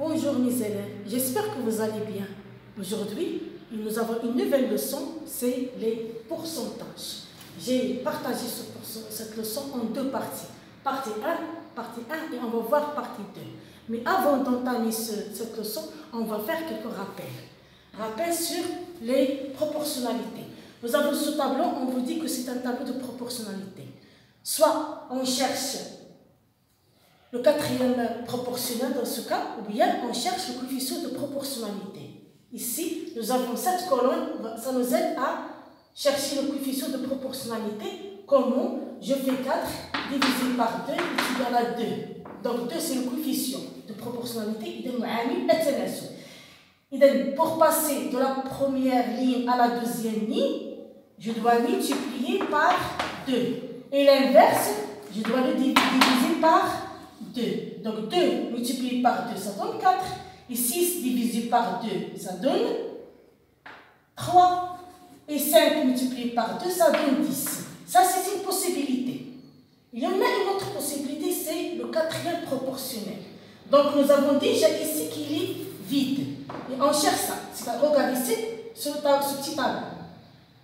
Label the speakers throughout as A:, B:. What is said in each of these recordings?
A: Bonjour mes élèves, j'espère que vous allez bien. Aujourd'hui, nous avons une nouvelle leçon, c'est les pourcentages. J'ai partagé cette leçon en deux parties. Partie 1 et on va voir partie 2. Mais avant d'entamer cette leçon, on va faire quelques rappels. Rappels sur les proportionnalités. Nous avons ce tableau, on vous dit que c'est un tableau de proportionnalité. Soit on cherche le quatrième proportionnel dans ce cas, ou bien on cherche le coefficient de proportionnalité. Ici, nous avons cette colonne, ça nous aide à chercher le coefficient de proportionnalité. Comment? Je fais 4 divisé par 2 est égal à 2. Donc 2 c'est le coefficient de proportionnalité. Pour passer de la première ligne à la deuxième ligne, je dois multiplier par 2. Et l'inverse, je dois le diviser par 2. Donc 2 multiplié par 2, ça donne 4. Et 6 divisé par 2, ça donne 3. Et 5 multiplié par 2, ça donne 10. Ça, c'est une possibilité. Il y en a une autre possibilité, c'est le quatrième proportionnel. Donc nous avons déjà ici qu'il est vide. Et on cherche ça. Regardez ici, ce petit tableau.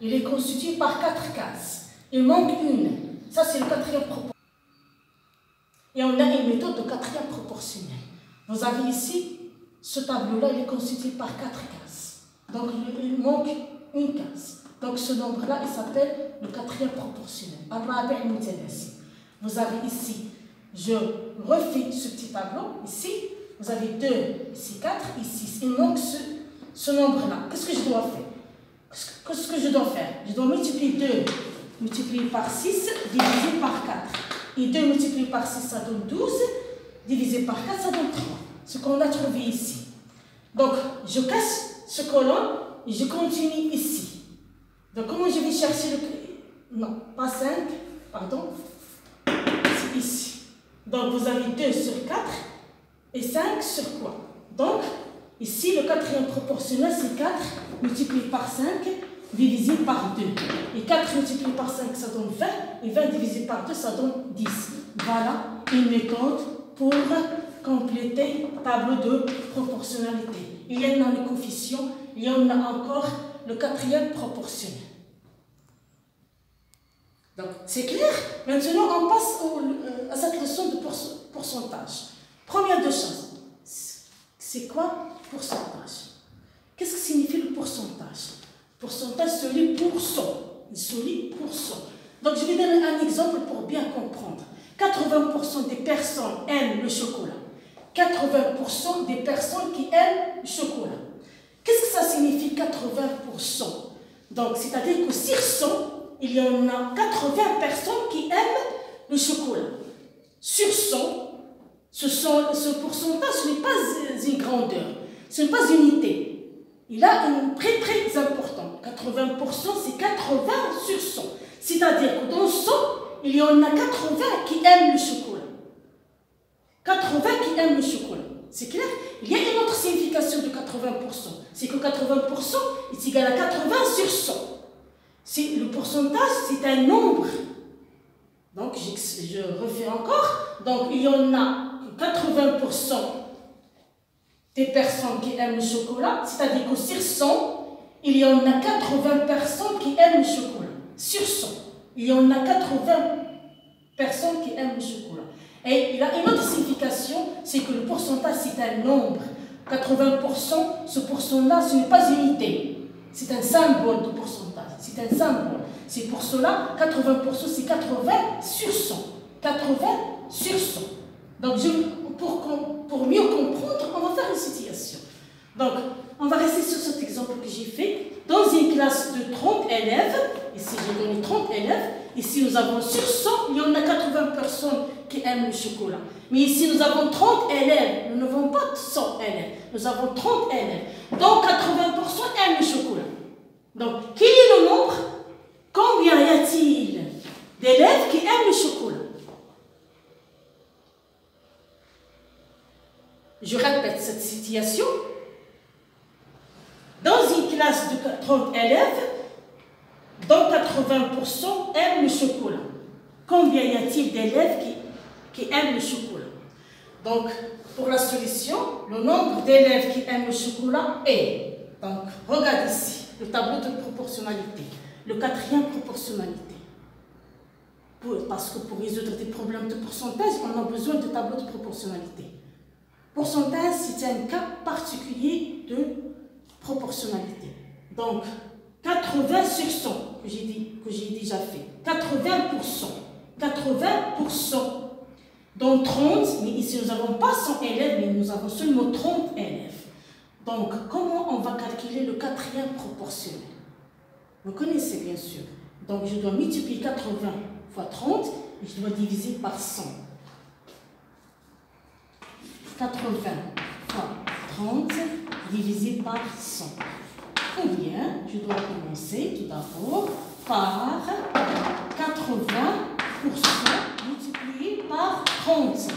A: Il est constitué par 4 cases. Il manque une. Ça, c'est le quatrième proportionnel. Et on a une méthode de quatrième proportionnel. Vous avez ici, ce tableau-là, il est constitué par 4 cases. Donc, il manque une case. Donc, ce nombre-là, il s'appelle le quatrième proportionnel. Vous avez ici, je refais ce petit tableau. Ici, vous avez 2, ici 4, ici 6. Il manque ce nombre-là. Qu'est-ce que je dois faire? Qu'est-ce que je dois faire? Je dois multiplier 2 multiplié par 6 divisé par 4. Et 2 multiplié par 6, ça donne 12. Divisé par 4, ça donne 3. Ce qu'on a trouvé ici. Donc, je casse ce colonne et je continue ici. Donc, comment je vais chercher le... Non, pas 5, pardon. C'est ici. Donc, vous avez 2 sur 4 et 5 sur quoi? Donc, ici, le quatrième proportionnel, c'est 4 multiplié par 5 divisé par 2. Et 4 multiplié par 5, ça donne 20. Et 20 divisé par 2, ça donne 10. Voilà une méthode pour compléter le tableau de proportionnalité. Il y en a le coefficient, il y en a encore le quatrième proportionnel. Donc, c'est clair? Maintenant, on passe à cette leçon de pourcentage. Première deux choses. C'est quoi pourcentage? Qu'est-ce que signifie le pourcentage? Pourcentage, c'est le pourcent. Donc, je vais donner un exemple pour bien comprendre. 80% des personnes aiment le chocolat. 80% des personnes qui aiment le chocolat. Qu'est-ce que ça signifie 80%? Donc, c'est-à-dire que sur 100, il y en a 80 personnes qui aiment le chocolat. Sur 100, ce pourcentage, ce n'est pas une grandeur, ce n'est pas une unité. Il a un très très important. 80%, c'est 80 sur 100. C'est-à-dire que dans 100, il y en a 80 qui aiment le chocolat. 80 qui aiment le chocolat. C'est clair? Il y a une autre signification de 80%. C'est que 80% est égal à 80 sur 100. Le pourcentage, c'est un nombre. Donc, je refais encore. Donc, il y en a 80% des personnes qui aiment le chocolat. C'est-à-dire que sur 100, il y en a 80 personnes qui aiment le chocolat. Sur 100, il y en a 80 personnes qui aiment le chocolat. Et il a une autre signification, c'est que le pourcentage, c'est un nombre. 80%, ce pourcentage, ce n'est pas une unité. C'est un symbole de pourcentage. C'est un symbole. C'est pour cela, 80%, c'est 80 sur 100. 80 sur 100. Donc, pour mieux comprendre, on va faire une situation. Donc, on va rester sur cet exemple que j'ai fait. Dans une classe de 30 élèves, ici j'ai donné 30 élèves, ici nous avons sur 100, il y en a 80 personnes qui aiment le chocolat. Mais ici nous avons 30 élèves, nous n'avons pas 100 élèves, nous avons 30 élèves. Donc 80% aiment le chocolat. Donc, quel est le nombre? Combien y a-t-il d'élèves qui aiment le chocolat? Je répète cette situation. Dans une classe de 30 élèves, dont 80% aiment le chocolat. Combien y a-t-il d'élèves qui aiment le chocolat? Donc, pour la solution, le nombre d'élèves qui aiment le chocolat est, donc, regarde ici, le tableau de proportionnalité, le quatrième proportionnalité. Parce que pour résoudre des problèmes de pourcentage, on a besoin de tableau de proportionnalité. Pourcentage, c'est un cas particulier de proportionnalité. Donc, 80 sur 100, que j'ai déjà fait. 80%. 80%. Donc 30, mais ici nous n'avons pas 100 élèves, mais nous avons seulement 30 élèves. Donc, comment on va calculer le quatrième proportionnel? Vous connaissez bien sûr. Donc, je dois multiplier 80 fois 30 et je dois diviser par 100. 80 fois 30 divisé par 100. Ou bien, je dois commencer tout d'abord par 80% multiplié par 30.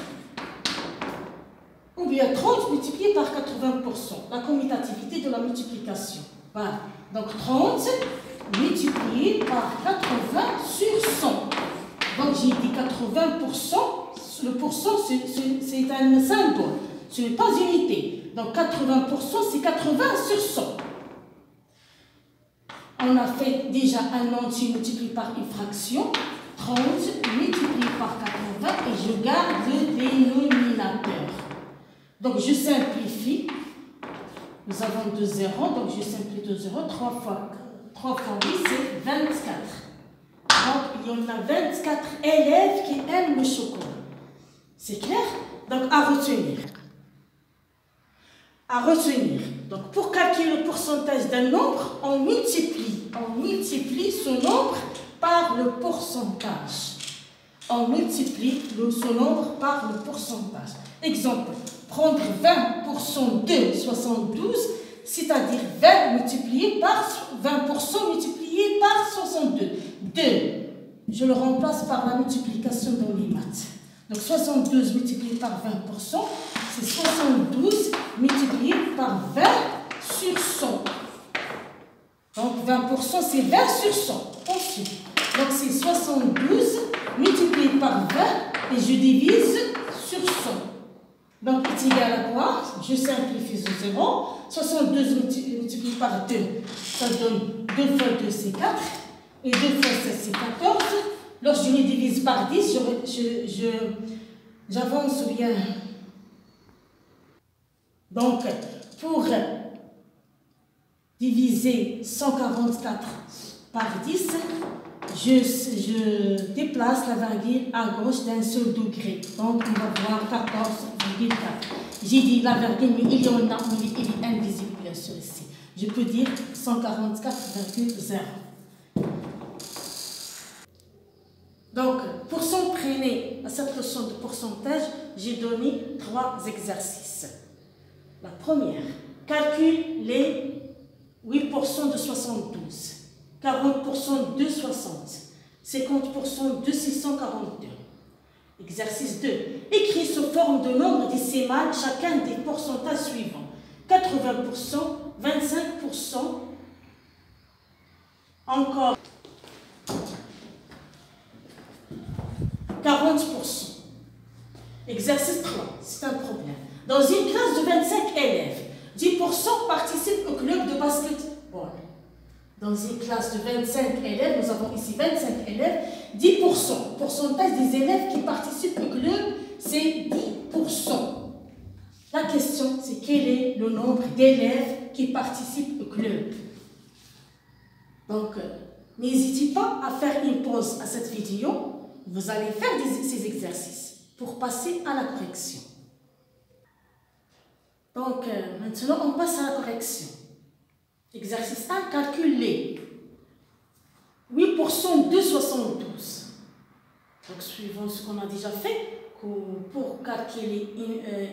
A: Ou bien 30 multiplié par 80%, la commutativité de la multiplication. Voilà. Donc 30 multiplié par 80 sur 100. Donc j'ai dit 80%, le pourcent c'est un symbole, ce n'est pas unité. Donc 80% c'est 80 sur 100. On a fait déjà un entier multiplié par une fraction. 30 multiplié par 80 et je garde le dénominateur. Donc je simplifie. Nous avons 2 zéros, donc je simplifie 2 zéros. 3 fois 8, c'est 24. Donc il y en a 24 élèves qui aiment le chocolat. C'est clair? Donc à retenir. À retenir. Donc pour calculer le pourcentage d'un nombre, on multiplie ce nombre par le pourcentage. On multiplie ce nombre par le pourcentage. Exemple, prendre 20% de 72, c'est-à-dire 20 multiplié par 20% multiplié par 62. 2, je le remplace par la multiplication dans les maths. Donc 72 multiplié par 20%, c'est 72 multiplié par 20 sur 100. Donc 20% c'est 20 sur 100. Ensuite, donc c'est 72 multiplié par 20 et je divise sur 100. Donc est égal à quoi? Je simplifie ce 0. 72 multiplié par 2, ça donne 2 fois 2 c'est 4. Et 2 fois 7 c'est 14. Lorsque je les divise par 10, j'avance bien. Donc, pour diviser 144 par 10, je déplace la virgule à gauche d'un seul degré. Donc, on va voir 14,4. J'ai dit la virgule, mais il y en a, mais il est invisible bien sûr ici. Je peux dire 144,0. Donc, pour s'entraîner à cette leçon de pourcentage, j'ai donné 3 exercices. La première, calcule les 8% de 72, 40% de 60, 50% de 642. Exercice 2, écris sous forme de nombre décimal chacun des pourcentages suivants. 80%, 25%, encore 40%. Exercice 3, c'est un problème. Dans une classe de 25 élèves, 10% participent au club de basketball. Dans une classe de 25 élèves, nous avons ici 25 élèves, 10%. Pourcentage des élèves qui participent au club, c'est 10%. La question, c'est quel est le nombre d'élèves qui participent au club? Donc, n'hésitez pas à faire une pause à cette vidéo. Vous allez faire ces exercices pour passer à la correction. Donc, maintenant, on passe à la correction. Exercice 1, calculer 8% de 72. Donc, suivant ce qu'on a déjà fait, pour calculer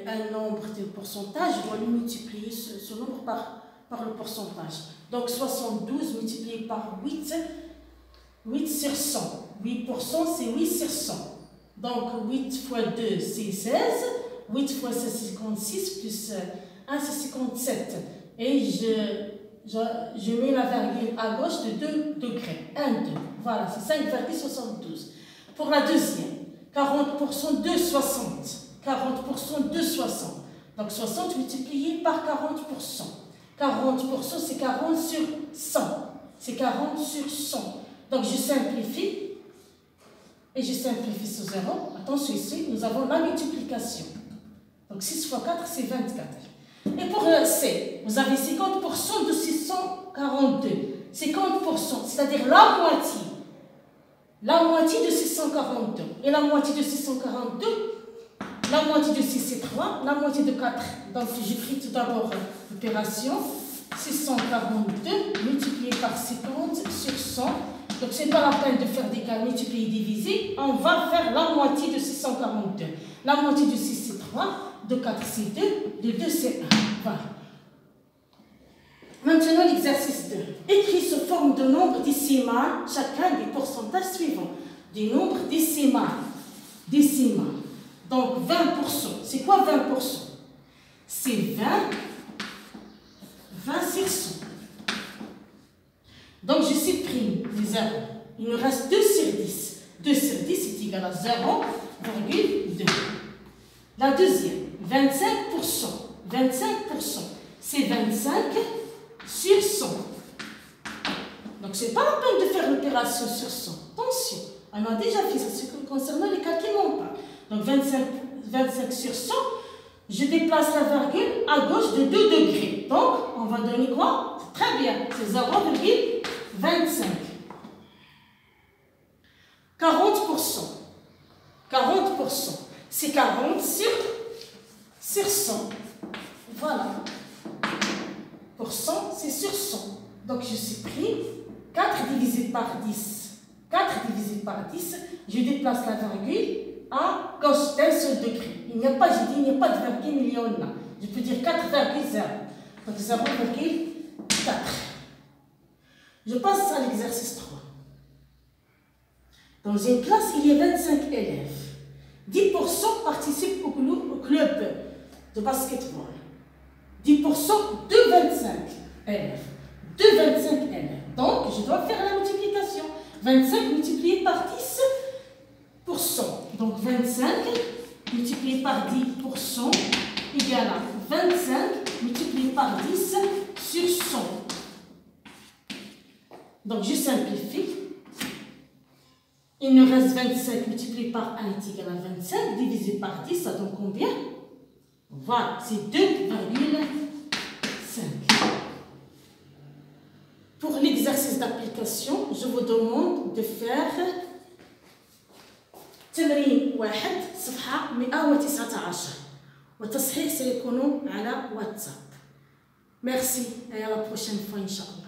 A: un nombre de pourcentage, je dois multiplier ce nombre par le pourcentage. Donc, 72 multiplié par 8 sur 100. 8% c'est 8 sur 100. Donc 8 fois 2 c'est 16. 8 fois 16 c'est 56 plus 1 c'est 57. Et je mets la virgule à gauche de 2 degrés. 1, 2. Voilà, c'est 5,72. Pour la deuxième, 40% de 60. 40% de 60. Donc 60 multiplié par 40%. 40%, c'est 40 sur 100. C'est 40 sur 100. Donc je simplifie. Et je simplifie ce 0. Attention ici, nous avons la multiplication. Donc 6 fois 4, c'est 24. Et pour le C, vous avez 50% de 642. 50%, c'est-à-dire la moitié. La moitié de 642. Et la moitié de 642, la moitié de 6, c'est 3. La moitié de 4, donc j'écris tout d'abord l'opération. 642 multiplié par 50 sur 100. Donc, ce n'est pas la peine de faire des cas multipliés et divisés. On va faire la moitié de 642. La moitié de 6, c'est 3. De 4, c'est 2. De 2, c'est 1. Voilà. Maintenant, l'exercice 2. Écris sous forme de nombre décimal chacun des pourcentages suivants. Des nombres décimales. Décimales. Donc, 20%. C'est quoi 20%? C'est 20 sur 100. Donc, je supprime les zéros. Il me reste 2 sur 10. 2 sur 10 est égal à 0,2. La deuxième, 25%. 25%, c'est 25 sur 100. Donc, ce n'est pas la peine de faire l'opération sur 100. Attention, on a déjà fait ça, ce qui concerne les calculs mentaux. Donc, 25 sur 100, je déplace la virgule à gauche de 2 degrés. Donc, on va donner quoi? Très bien, c'est 0,25. 40%. 40%, c'est 40 sur 100. Voilà. Pourcent, c'est sur 100. Donc, je supprime 4 divisé par 10. 4 divisé par 10, je déplace la virgule à gauche d'un seul degré. Il n'y a pas, j'ai dit, il n'y a pas de virgule, il y en a. Je peux dire 4,0. Donc 0,4. Je passe à l'exercice 3. Dans une classe, il y a 25 élèves. 10% participent au club de basketball. 10% de 25 élèves. De 25 élèves. Donc, je dois faire la multiplication. 25 multiplié par 10%. Donc, 25 multiplié par 10% égale à 25 multiplié par 10 sur 100. Donc, je simplifie. Il nous reste 25 multiplié par 1 est égal à 25, divisé par 10, ça donne combien? Voilà, c'est 2,5. Pour l'exercice d'application, je vous demande de faire تمرين 1 صفحة 119 والتصحيح سيكون على واتساب. Merci et à la prochaine fois, Inch'Allah.